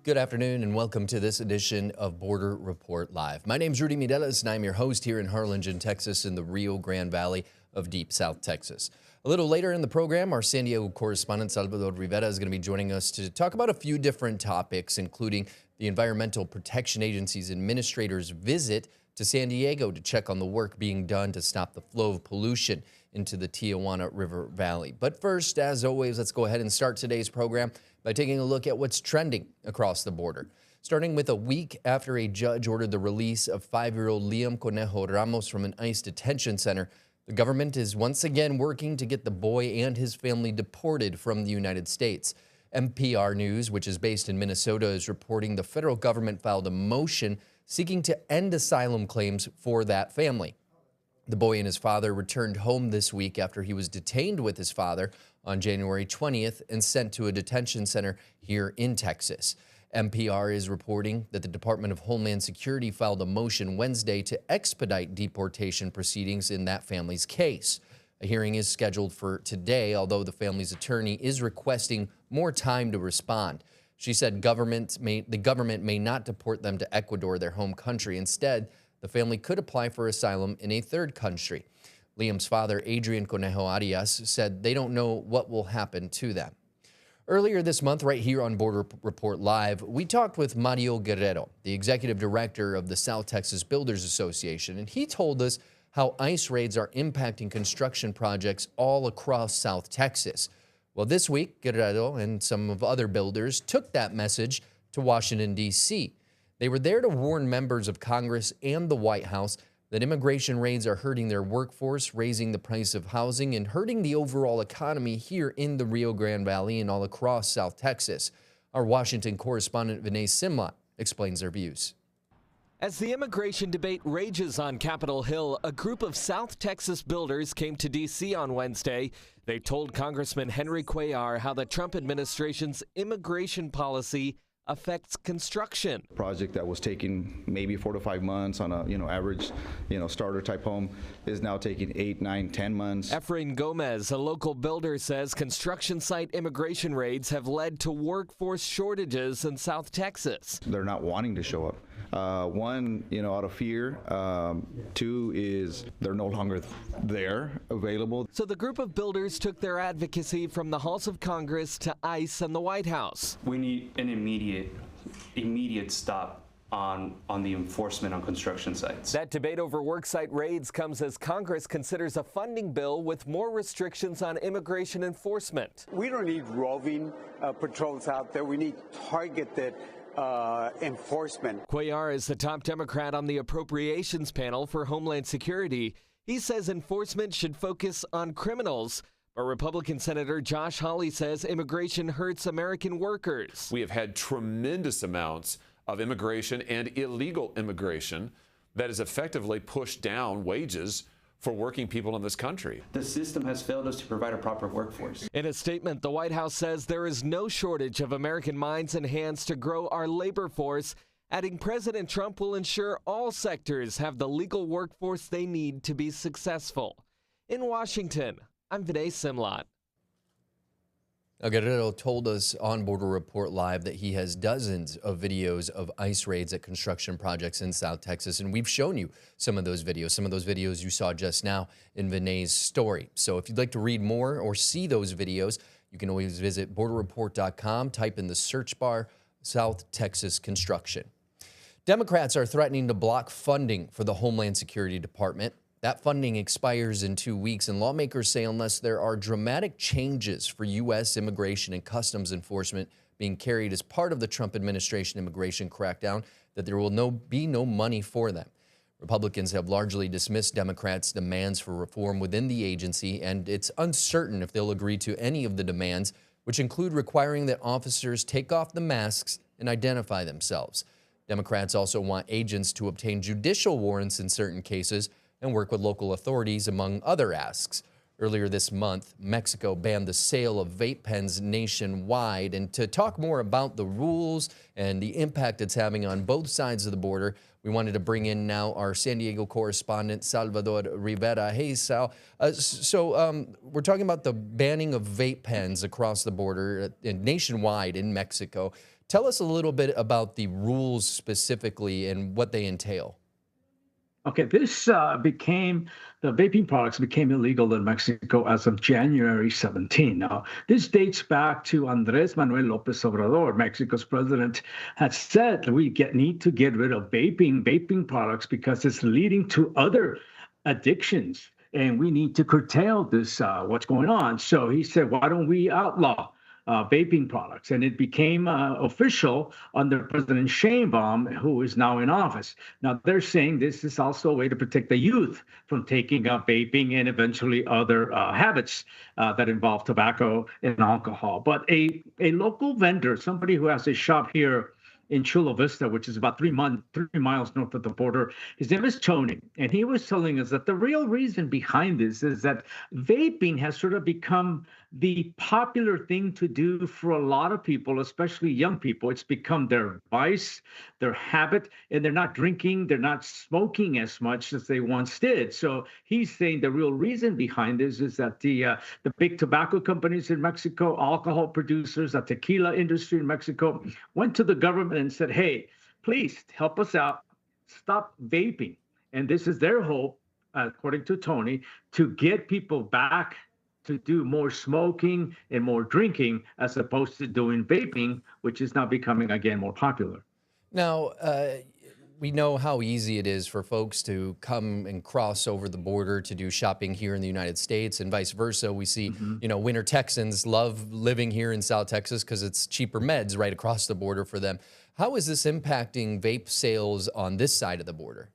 Good afternoon and welcome to this edition of Border Report Live. My name is Rudy Mideles and I'm your host here in Harlingen, Texas in the Rio Grande Valley of deep South Texas. A little later in the program, our San Diego correspondent Salvador Rivera is going to be joining us to talk about a few different topics, including the Environmental Protection Agency's administrator's visit to San Diego to check on the work being done to stop the flow of pollution into the Tijuana River Valley. But first, as always, let's go ahead and start today's program by taking a look at what's trending across the border. Starting with a week after a judge ordered the release of 5-year-old Liam Conejo Ramos from an ICE detention center, the government is once again working to get the boy and his family deported from the United States. NPR News, which is based in Minnesota, is reporting the federal government filed a motion seeking to end asylum claims for that family. The boy and his father returned home this week after he was detained with his father on January 20th and sent to a detention center here in Texas. NPR is reporting that the Department of Homeland Security filed a motion Wednesday to expedite deportation proceedings in that family's case. A hearing is scheduled for today, although the family's attorney is requesting more time to respond. She said the government may not deport them to Ecuador, their home country. Instead, the family could apply for asylum in a third country. Liam's father, Adrian Conejo Arias, said they don't know what will happen to them. Earlier this month, right here on Border Report Live, we talked with Mario Guerrero, the executive director of the South Texas Builders Association, and he told us how ICE raids are impacting construction projects all across South Texas. Well, this week, Guerrero and some of other builders took that message to Washington, D.C. They were there to warn members of Congress and the White House that immigration raids are hurting their workforce, raising the price of housing, and hurting the overall economy here in the Rio Grande Valley and all across South Texas. Our Washington correspondent Vinay Simlat explains their views. As the immigration debate rages on Capitol Hill, a group of South Texas builders came to D.C. on Wednesday. They told Congressman Henry Cuellar how the Trump administration's immigration policy affects construction. Project that was taking maybe 4 to 5 months on a average starter type home is now taking 8, 9, 10 months. Efrain Gomez, a local builder, says construction site immigration raids have led to workforce shortages in South Texas. They're not wanting to show up. One, out of fear. Two is they're no longer there available. So the group of builders took their advocacy from the halls of Congress to ICE and the White House. We need an immediate stop on the enforcement on construction sites. That debate over worksite raids comes as Congress considers a funding bill with more restrictions on immigration enforcement. We don't need roving patrols out there. We need targeted enforcement. Cuellar is the top Democrat on the appropriations panel for Homeland Security. He says enforcement should focus on criminals. But Republican Senator Josh Hawley says immigration hurts American workers. We have had tremendous amounts of immigration and illegal immigration that has effectively pushed down wages for working people in this country. The system has failed us to provide a proper workforce. In a statement, the White House says there is no shortage of American minds and hands to grow our labor force, adding President Trump will ensure all sectors have the legal workforce they need to be successful. In Washington, I'm Vinay Simlat. Guerrero told us on Border Report Live that he has dozens of videos of ICE raids at construction projects in South Texas, and we've shown you some of those videos. Some of those videos you saw just now in Vinay's story. So if you'd like to read more or see those videos, you can always visit borderreport.com, type in the search bar, South Texas construction. Democrats are threatening to block funding for the Homeland Security Department. That funding expires in 2 weeks, and lawmakers say unless there are dramatic changes for U.S. immigration and customs enforcement being carried as part of the Trump administration immigration crackdown, that there will be no money for them. Republicans have largely dismissed Democrats' demands for reform within the agency, and it's uncertain if they'll agree to any of the demands, which include requiring that officers take off the masks and identify themselves. Democrats also want agents to obtain judicial warrants in certain cases and work with local authorities, among other asks. Earlier this month, Mexico banned the sale of vape pens nationwide. And to talk more about the rules and the impact it's having on both sides of the border, we wanted to bring in now our San Diego correspondent, Salvador Rivera. Hey, Sal. We're talking about the banning of vape pens across the border nationwide in Mexico. Tell us a little bit about the rules specifically and what they entail. Okay, this the vaping products became illegal in Mexico as of January 17. Now, this dates back to Andrés Manuel López Obrador, Mexico's president, had said we need to get rid of vaping products because it's leading to other addictions, and we need to curtail this, what's going on. So he said, why don't we outlaw vaping products? And it became official under President Sheinbaum, who is now in office. Now, they're saying this is also a way to protect the youth from taking up vaping and eventually other habits that involve tobacco and alcohol. But a local vendor, somebody who has a shop here in Chula Vista, which is about 3 miles north of the border. His name is Tony, and he was telling us that the real reason behind this is that vaping has sort of become the popular thing to do for a lot of people, especially young people. It's become their vice, their habit, and they're not drinking, they're not smoking as much as they once did. So he's saying the real reason behind this is that the big tobacco companies in Mexico, alcohol producers, the tequila industry in Mexico went to the government and said, hey, please help us out, stop vaping. And this is their hope, according to Tony, to get people back to do more smoking and more drinking as opposed to doing vaping, which is now becoming, again, more popular. Now, we know how easy it is for folks to come and cross over the border to do shopping here in the United States and vice versa. We see, winter Texans love living here in South Texas because it's cheaper meds right across the border for them. How is this impacting vape sales on this side of the border?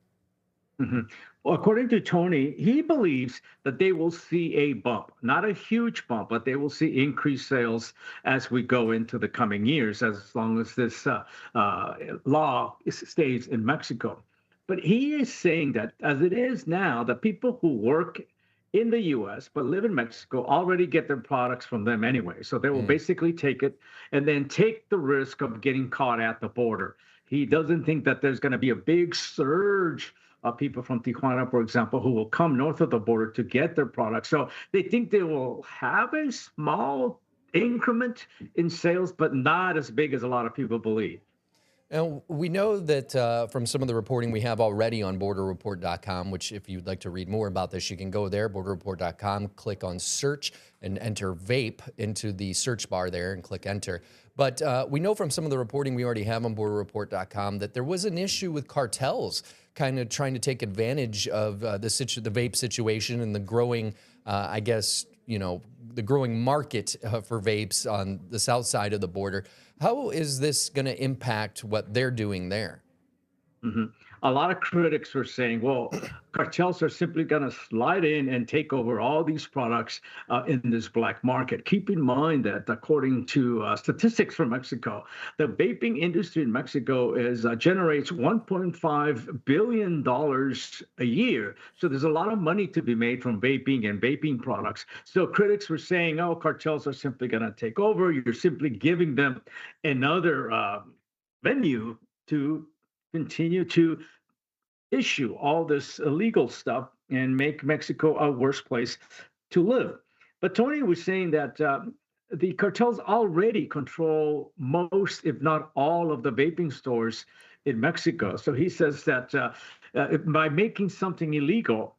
Well, according to Tony, he believes that they will see a bump, not a huge bump, but they will see increased sales as we go into the coming years, as long as this law stays in Mexico. But he is saying that as it is now, the people who work in the U.S. but live in Mexico already get their products from them anyway. So they will basically take it and then take the risk of getting caught at the border. He doesn't think that there's going to be a big surge of people from Tijuana, for example, who will come north of the border to get their products. So they think they will have a small increment in sales, but not as big as a lot of people believe. And we know that from some of the reporting we have already on borderreport.com, which if you'd like to read more about this, you can go there, borderreport.com, click on search and enter vape into the search bar there and click enter. But we know from some of the reporting we already have on borderreport.com that there was an issue with cartels kind of trying to take advantage of the vape situation and the growing, the growing market for vapes on the south side of the border. How is this going to impact what they're doing there? A lot of critics were saying, well, cartels are simply going to slide in and take over all these products in this black market. Keep in mind that according to statistics from Mexico, the vaping industry in Mexico generates $1.5 billion a year. So there's a lot of money to be made from vaping and vaping products. So critics were saying, oh, cartels are simply going to take over. You're simply giving them another venue to continue to issue all this illegal stuff and make Mexico a worse place to live. But Tony was saying that the cartels already control most, if not all, of the vaping stores in Mexico. So he says that by making something illegal,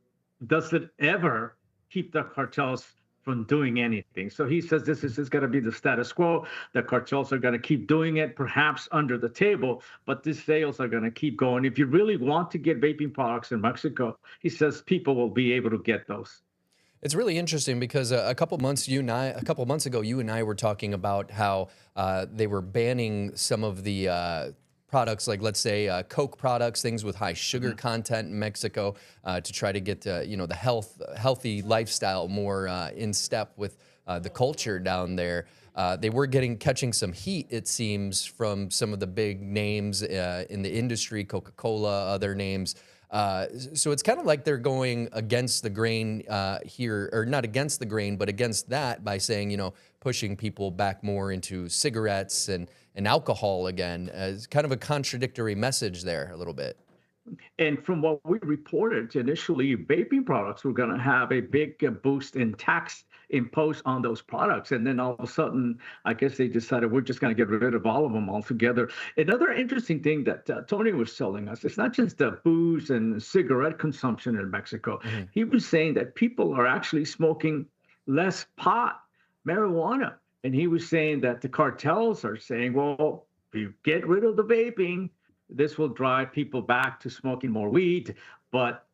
does it ever keep the cartels from doing anything? So he says this is going to be the status quo. The cartels are going to keep doing it, perhaps under the table, but these sales are going to keep going. If you really want to get vaping products in Mexico, he says people will be able to get those. It's really interesting because a couple months ago, you and I were talking about how they were banning some of the products, like let's say Coke products, things with high sugar content in Mexico, to try to get the healthy lifestyle more in step with the culture down there. They were catching some heat, it seems, from some of the big names in the industry, Coca-Cola, other names. So it's kind of like they're going against the grain here, or not against the grain, but against that by saying, pushing people back more into cigarettes and alcohol again, as kind of a contradictory message there a little bit. And from what we reported initially, vaping products were going to have a big boost in tax imposed on those products. And then all of a sudden, I guess they decided we're just going to get rid of all of them altogether. Another interesting thing that Tony was telling us, it's not just the booze and cigarette consumption in Mexico. Mm-hmm. He was saying that people are actually smoking less pot, marijuana. And he was saying that the cartels are saying, well, if you get rid of the vaping, this will drive people back to smoking more weed. But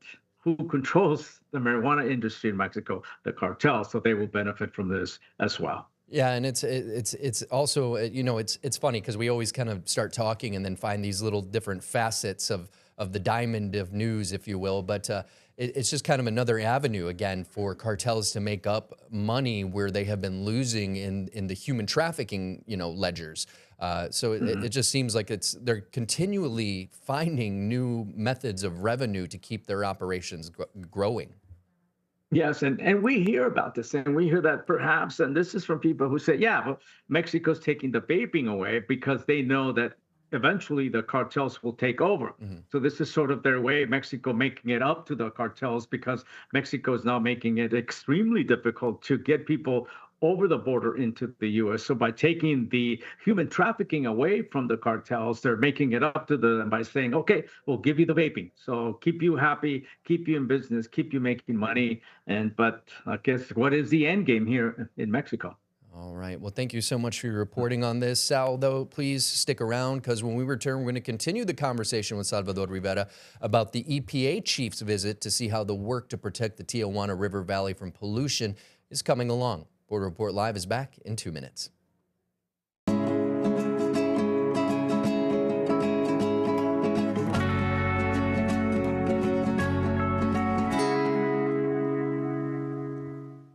who controls the marijuana industry in Mexico? The cartels. So they will benefit from this as well. Yeah, and it's also, you know, it's funny because we always kind of start talking and then find these little different facets of the diamond of news, if you will. But it's just kind of another avenue again for cartels to make up money where they have been losing in the human trafficking, you know, ledgers. So it just seems like they're continually finding new methods of revenue to keep their operations growing. Yes, and we hear about this, and we hear that perhaps, and this is from people who say, yeah, well, Mexico's taking the vaping away because they know that eventually the cartels will take over. Mm-hmm. So this is sort of their way, Mexico making it up to the cartels, because Mexico is now making it extremely difficult to get people over the border into the U.S. So by taking the human trafficking away from the cartels, they're making it up to them by saying, okay, we'll give you the vaping. So keep you happy, keep you in business, keep you making money. But I guess what is the end game here in Mexico? All right. Well, thank you so much for your reporting on this. Sal, though, please stick around because when we return, we're going to continue the conversation with Salvador Rivera about the EPA chief's visit to see how the work to protect the Tijuana River Valley from pollution is coming along. Border Report Live is back in 2 minutes.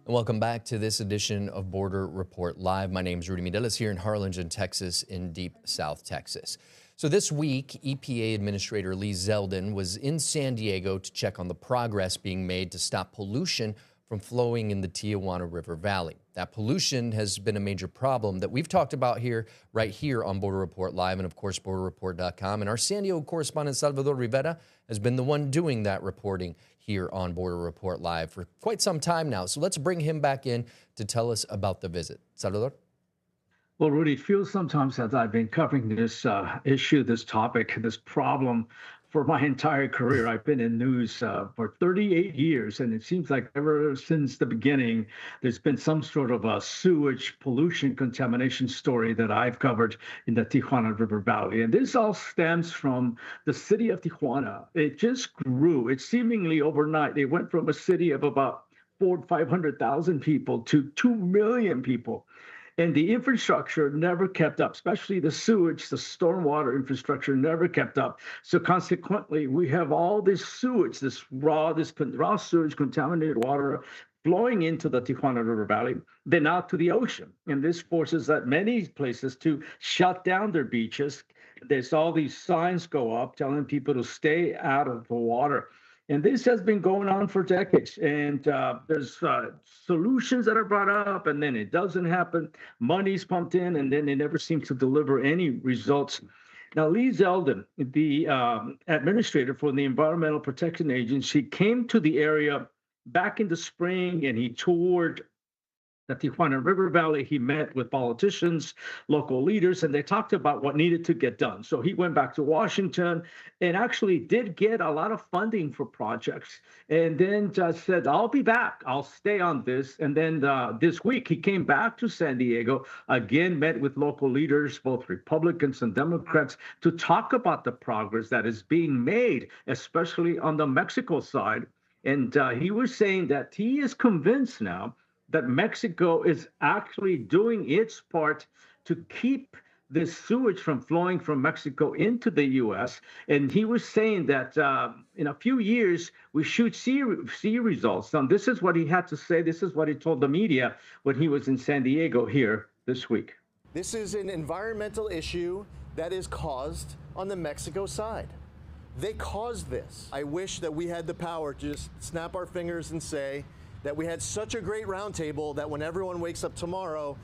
Welcome back to this edition of Border Report Live. My name is Rudy Mideles here in Harlingen, Texas, in deep South Texas. So this week, EPA Administrator Lee Zeldin was in San Diego to check on the progress being made to stop pollution from flowing in the Tijuana River Valley. That pollution has been a major problem that we've talked about right here on Border Report Live and, of course, borderreport.com. And our San Diego correspondent, Salvador Rivera, has been the one doing that reporting here on Border Report Live for quite some time now. So let's bring him back in to tell us about the visit. Salvador? Well, Rudy, it feels sometimes that I've been covering this issue, this topic, this problem for my entire career. I've been in news for 38 years, and it seems like ever since the beginning, there's been some sort of a sewage pollution contamination story that I've covered in the Tijuana River Valley. And this all stems from the city of Tijuana. It just grew. It seemingly overnight, they went from a city of about 400,000 to 500,000 people to 2 million people. And the infrastructure never kept up, especially the sewage, the stormwater infrastructure never kept up. So consequently, we have all this sewage, this raw sewage, contaminated water flowing into the Tijuana River Valley, then out to the ocean. And this forces that many places to shut down their beaches. There's all these signs go up telling people to stay out of the water. And this has been going on for decades. And there's solutions that are brought up, and then it doesn't happen. Money's pumped in, and then it never seems to deliver any results. Now, Lee Zeldin, the administrator for the Environmental Protection Agency, came to the area back in the spring, and he toured the Tijuana River Valley. He met with politicians, local leaders, and they talked about what needed to get done. So he went back to Washington and actually did get a lot of funding for projects, and then just said, I'll be back. I'll stay on this. And then this week, he came back to San Diego, again, met with local leaders, both Republicans and Democrats, to talk about the progress that is being made, especially on the Mexico side. And he was saying that he is convinced now that Mexico is actually doing its part to keep this sewage from flowing from Mexico into the U.S. And he was saying that in a few years, we should see results. And this is what he had to say. This is what he told the media when he was in San Diego here this week. This is an environmental issue that is caused on the Mexico side. They caused this. I wish that we had the power to just snap our fingers and say that we had such a great roundtable that when everyone wakes up tomorrow,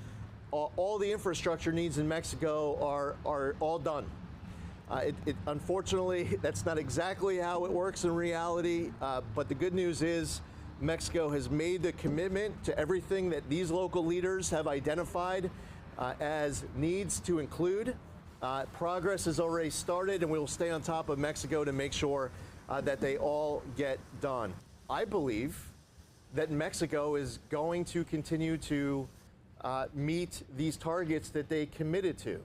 all the infrastructure needs in Mexico are all done. Unfortunately, that's not exactly how it works in reality, but the good news is Mexico has made the commitment to everything that these local leaders have identified as needs to include. Progress has already started, and we will stay on top of Mexico to make sure that they all get done. I believe that Mexico is going to continue to meet these targets that they committed to.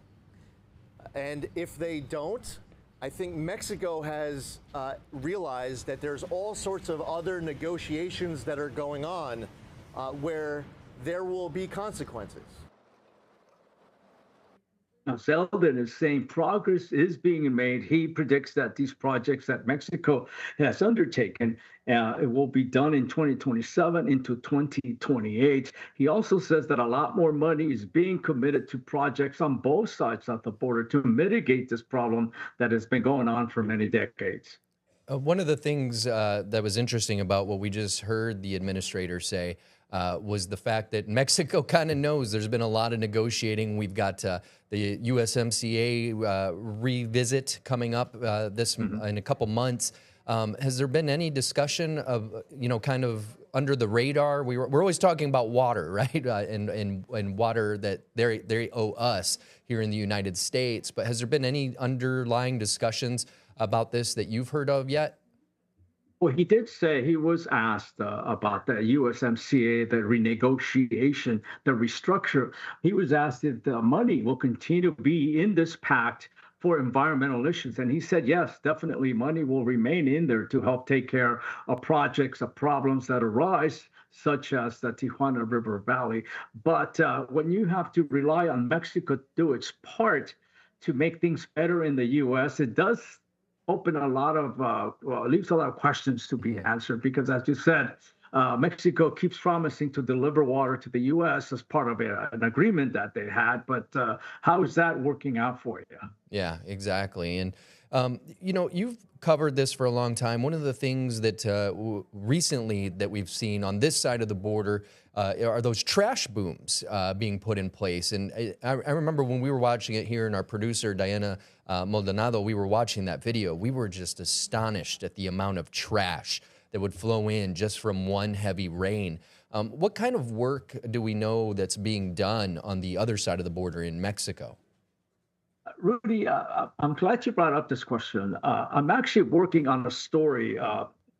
And if they don't, I think Mexico has realized that there's all sorts of other negotiations that are going on where there will be consequences. Now, Zeldin is saying progress is being made. He predicts that these projects that Mexico has undertaken, it will be done in 2027 into 2028. He also says that a lot more money is being committed to projects on both sides of the border to mitigate this problem that has been going on for many decades. One of the things that was interesting about what we just heard the administrator say was the fact that Mexico kind of knows there's been a lot of negotiating. We've got the USMCA revisit coming up in a couple months. Has there been any discussion of, kind of under the radar? We're always talking about water, right? And water that they owe us here in the United States. But has there been any underlying discussions about this that you've heard of yet? Well, he did say he was asked about the USMCA, the renegotiation, the restructure. He was asked if the money will continue to be in this pact for environmental issues. And he said, yes, definitely money will remain in there to help take care of projects, of problems that arise, such as the Tijuana River Valley. But when you have to rely on Mexico to do its part to make things better in the U.S., it does open a lot of, leaves a lot of questions to be answered, because as you said, Mexico keeps promising to deliver water to the U.S. as part of an agreement that they had. But how is that working out for you? Yeah, exactly. And, you've covered this for a long time. One of the things that recently that we've seen on this side of the border are those trash booms being put in place. And I remember when we were watching it here, and our producer, Diana Maldonado, we were watching that video. We were just astonished at the amount of trash that would flow in just from one heavy rain. What kind of work do we know that's being done on the other side of the border in Mexico? Rudy, I'm glad you brought up this question. I'm actually working on a story.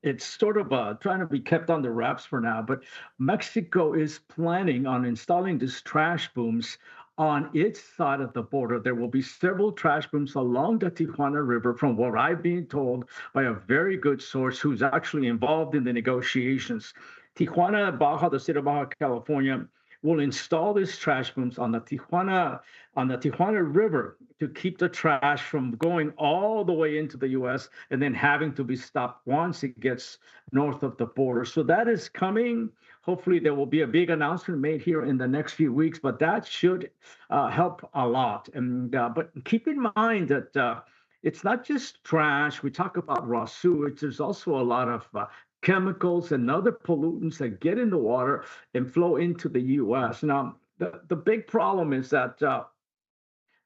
It's sort of trying to be kept under wraps for now, but Mexico is planning on installing these trash booms on its side of the border. There will be several trash booms along the Tijuana River, from what I've been told by a very good source who's actually involved in the negotiations. Tijuana, the state of Baja California, will install these trash booms on the Tijuana River to keep the trash from going all the way into the U.S. and then having to be stopped once it gets north of the border. So that is coming. Hopefully there will be a big announcement made here in the next few weeks, but that should help a lot. And but keep in mind that it's not just trash. We talk about raw sewage. There's also a lot of chemicals and other pollutants that get in the water and flow into the U.S. Now, the big problem is that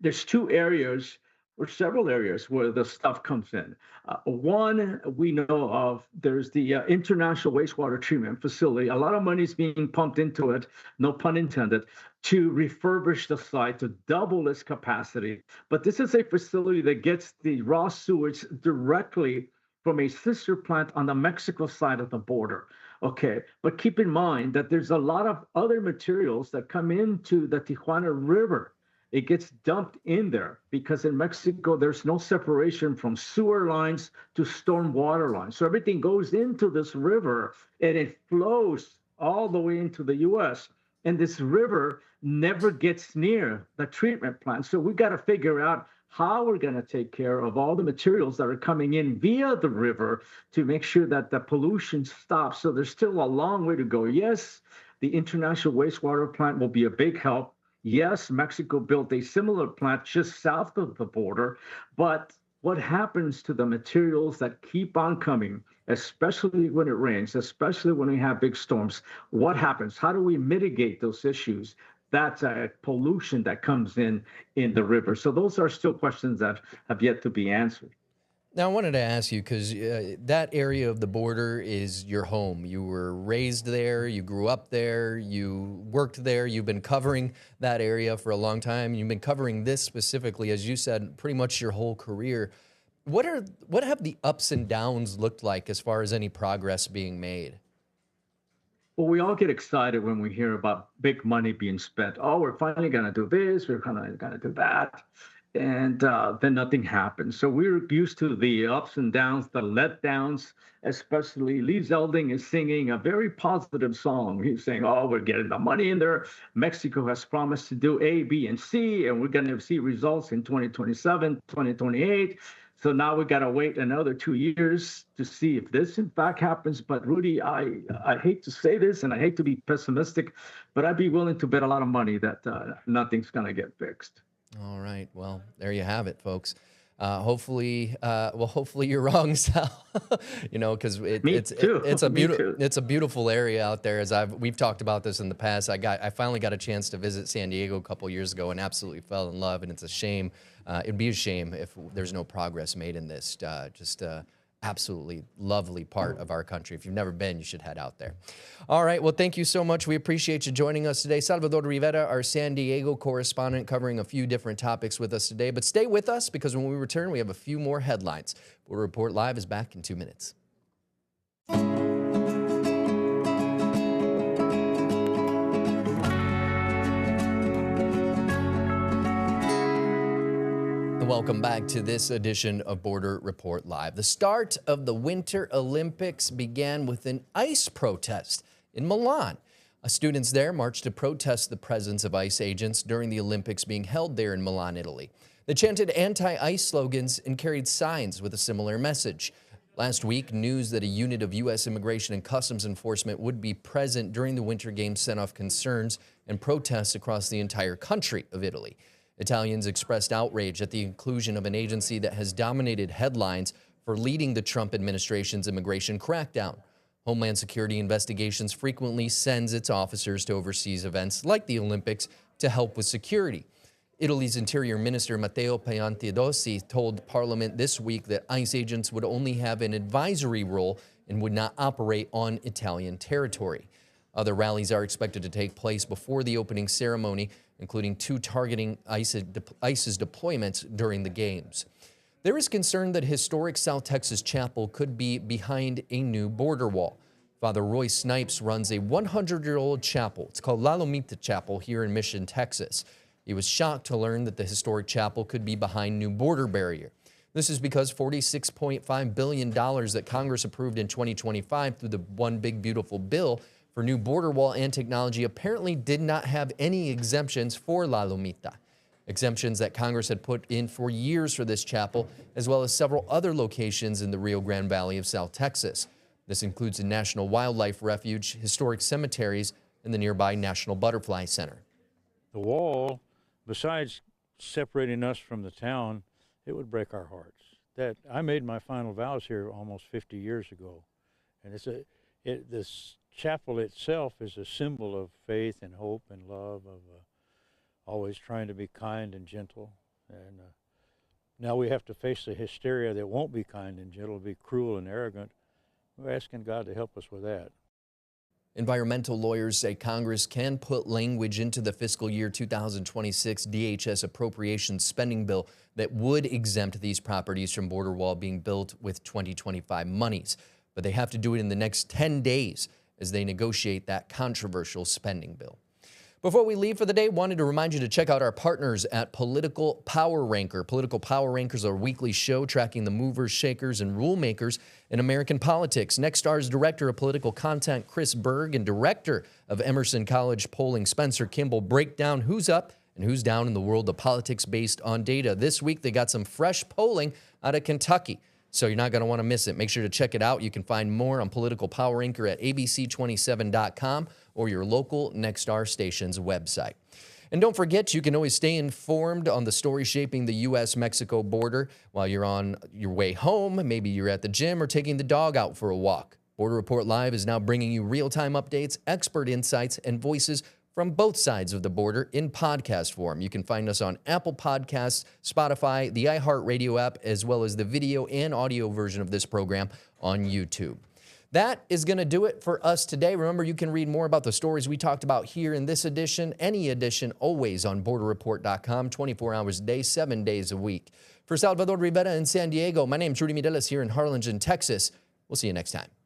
there's two areas or several areas where the stuff comes in. One we know of, there's the International Wastewater Treatment Facility. A lot of money is being pumped into it, no pun intended, to refurbish the site to double its capacity. But this is a facility that gets the raw sewage directly from a sister plant on the Mexico side of the border. Okay, but keep in mind that there's a lot of other materials that come into the Tijuana River. It gets dumped in there because in Mexico, there's no separation from sewer lines to storm water lines. So everything goes into this river and it flows all the way into the U.S. And this river never gets near the treatment plant. So we got to figure out how we're going to take care of all the materials that are coming in via the river to make sure that the pollution stops. So there's still a long way to go. Yes, the International Wastewater Plant will be a big help. Yes, Mexico built a similar plant just south of the border, but what happens to the materials that keep on coming, especially when it rains, especially when we have big storms? What happens? How do we mitigate those issues? that's a pollution that comes in the river. So those are still questions that have yet to be answered. Now, I wanted to ask you, because that area of the border is your home. You were raised there, you grew up there, you worked there, you've been covering that area for a long time. You've been covering this specifically, as you said, pretty much your whole career. What have the ups and downs looked like as far as any progress being made? Well, we all get excited when we hear about big money being spent. Oh, we're finally going to do this, we're going to do that. And then nothing happens. So we're used to the ups and downs, the letdowns, especially Lee Zeldin is singing a very positive song. He's saying, oh, we're getting the money in there. Mexico has promised to do A, B, and C, and we're going to see results in 2027, 2028. So now we got to wait another 2 years to see if this in fact happens. But Rudy, I hate to say this and I hate to be pessimistic, but I'd be willing to bet a lot of money that nothing's going to get fixed. All right. Well, there you have it, folks. Hopefully you're wrong, Sal. Because it's a beautiful area out there. We've talked about this in the past. I finally got a chance to visit San Diego a couple years ago and absolutely fell in love. And it's a shame. It'd be a shame if there's no progress made in this. Absolutely lovely part of our country. If you've never been, you should head out there. All right. Well, thank you so much. We appreciate you joining us today. Salvador Rivera, our San Diego correspondent, covering a few different topics with us today. But stay with us, because when we return, we have a few more headlines. Border Report Live is back in 2 minutes. Welcome back to this edition of Border Report Live. The start of the Winter Olympics began with an ICE protest in Milan. Students there marched to protest the presence of ICE agents during the Olympics being held there in Milan, Italy. They chanted anti-ICE slogans and carried signs with a similar message. Last week, news that a unit of U.S. Immigration and Customs Enforcement would be present during the Winter Games sent off concerns and protests across the entire country of Italy. Italians expressed outrage at the inclusion of an agency that has dominated headlines for leading the Trump administration's immigration crackdown. Homeland Security Investigations frequently sends its officers to overseas events like the Olympics to help with security. Italy's Interior Minister Matteo Piantedosi told Parliament this week that ICE agents would only have an advisory role and would not operate on Italian territory. Other rallies are expected to take place before the opening ceremony, including 2 targeting ICE's deployments during the Games. There is concern that historic South Texas Chapel could be behind a new border wall. Father Roy Snipes runs a 100-year-old chapel. It's called La Lomita Chapel here in Mission, Texas. He was shocked to learn that the historic chapel could be behind new border barrier. This is because $46.5 billion that Congress approved in 2025 through the One Big Beautiful Bill for new border wall and technology apparently did not have any exemptions for La Lomita. Exemptions that Congress had put in for years for this chapel, as well as several other locations in the Rio Grande Valley of South Texas. This includes a National Wildlife Refuge, historic cemeteries, and the nearby National Butterfly Center. The wall, besides separating us from the town, it would break our hearts. That I made my final vows here almost 50 years ago, and this chapel itself is a symbol of faith and hope and love, of always trying to be kind and gentle. And now we have to face the hysteria that won't be kind and gentle, be cruel and arrogant. We're asking God to help us with that. Environmental lawyers say Congress can put language into the fiscal year 2026 DHS appropriations spending bill that would exempt these properties from border wall being built with 2025 monies. But they have to do it in the next 10 days as they negotiate that controversial spending bill. Before we leave for the day, wanted to remind you to check out our partners at Political Power Ranker. Political Power Ranker is our weekly show tracking the movers, shakers, and rule makers in American politics. Nextstar's Director of Political Content, Chris Berg, and Director of Emerson College Polling, Spencer Kimball, break down who's up and who's down in the world of politics based on data. This week, they got some fresh polling out of Kentucky, so you're not going to want to miss it. Make sure to check it out. You can find more on Political Power Ranker at abc27.com or your local Nexstar station's website. And don't forget, you can always stay informed on the story shaping the U.S.-Mexico border while you're on your way home. Maybe you're at the gym or taking the dog out for a walk. Border Report Live is now bringing you real-time updates, expert insights, and voices from both sides of the border in podcast form. You can find us on Apple Podcasts, Spotify, the iHeartRadio app, as well as the video and audio version of this program on YouTube. That is going to do it for us today. Remember, you can read more about the stories we talked about here in this edition, any edition, always on borderreport.com, 24 hours a day, 7 days a week. For Salvador Rivera in San Diego, my name's Rudy Mireles here in Harlingen, Texas. We'll see you next time.